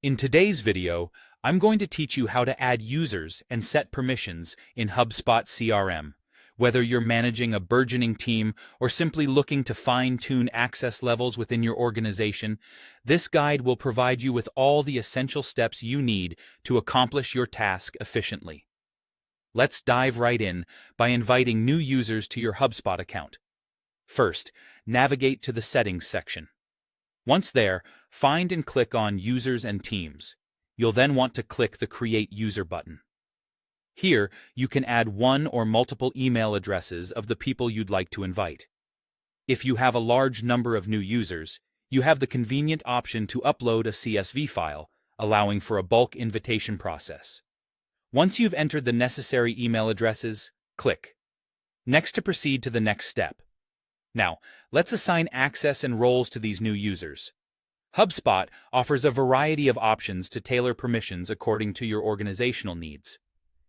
In today's video, I'm going to teach you how to add users and set permissions in HubSpot CRM. Whether you're managing a burgeoning team or simply looking to fine-tune access levels within your organization, this guide will provide you with all the essential steps you need to accomplish your task efficiently. Let's dive right in by inviting new users to your HubSpot account. First, navigate to the Settings section. Once there, find and click on Users and Teams. You'll then want to click the Create User button. Here, you can add one or multiple email addresses of the people you'd like to invite. If you have a large number of new users, you have the convenient option to upload a CSV file, allowing for a bulk invitation process. Once you've entered the necessary email addresses, click Next to proceed to the next step. Now, let's assign access and roles to these new users. HubSpot offers a variety of options to tailor permissions according to your organizational needs.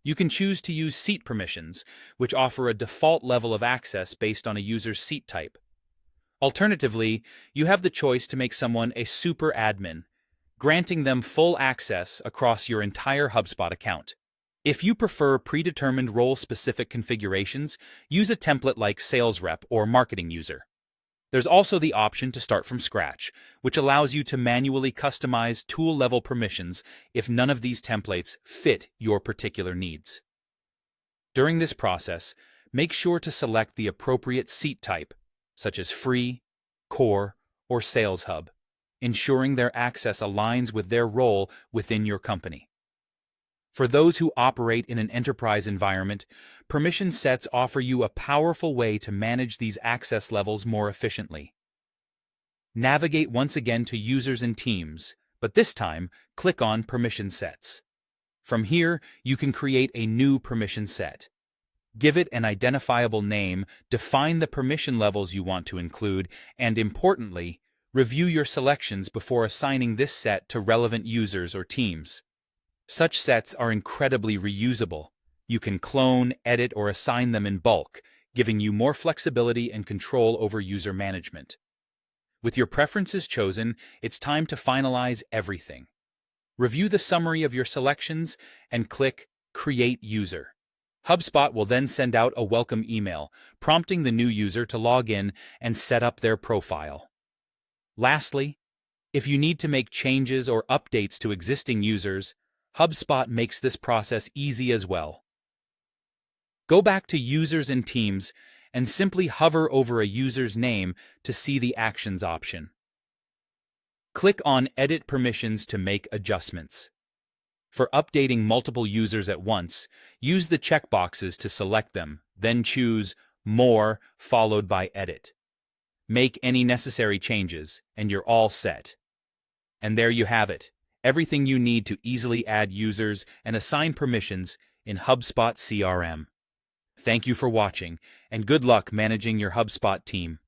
You can choose to use seat permissions, which offer a default level of access based on a user's seat type. Alternatively, you have the choice to make someone a super admin, granting them full access across your entire HubSpot account. If you prefer predetermined role-specific configurations, use a template like sales rep or marketing user. There's also the option to start from scratch, which allows you to manually customize tool-level permissions if none of these templates fit your particular needs. During this process, make sure to select the appropriate seat type, such as Free, Core, or Sales Hub, ensuring their access aligns with their role within your company. For those who operate in an enterprise environment, permission sets offer you a powerful way to manage these access levels more efficiently. Navigate once again to Users and Teams, but this time, click on Permission Sets. From here, you can create a new permission set. Give it an identifiable name, define the permission levels you want to include, and importantly, review your selections before assigning this set to relevant users or teams. Such sets are incredibly reusable. You can clone, edit, or assign them in bulk, giving you more flexibility and control over user management. With your preferences chosen, it's time to finalize everything. Review the summary of your selections and click Create User. HubSpot will then send out a welcome email, prompting the new user to log in and set up their profile. Lastly, if you need to make changes or updates to existing users, HubSpot makes this process easy as well. Go back to Users and Teams and simply hover over a user's name to see the Actions option. Click on Edit Permissions to make adjustments. For updating multiple users at once, use the checkboxes to select them, then choose More followed by Edit. Make any necessary changes, and you're all set. And there you have it. Everything you need to easily add users and assign permissions in HubSpot CRM. Thank you for watching, and good luck managing your HubSpot team.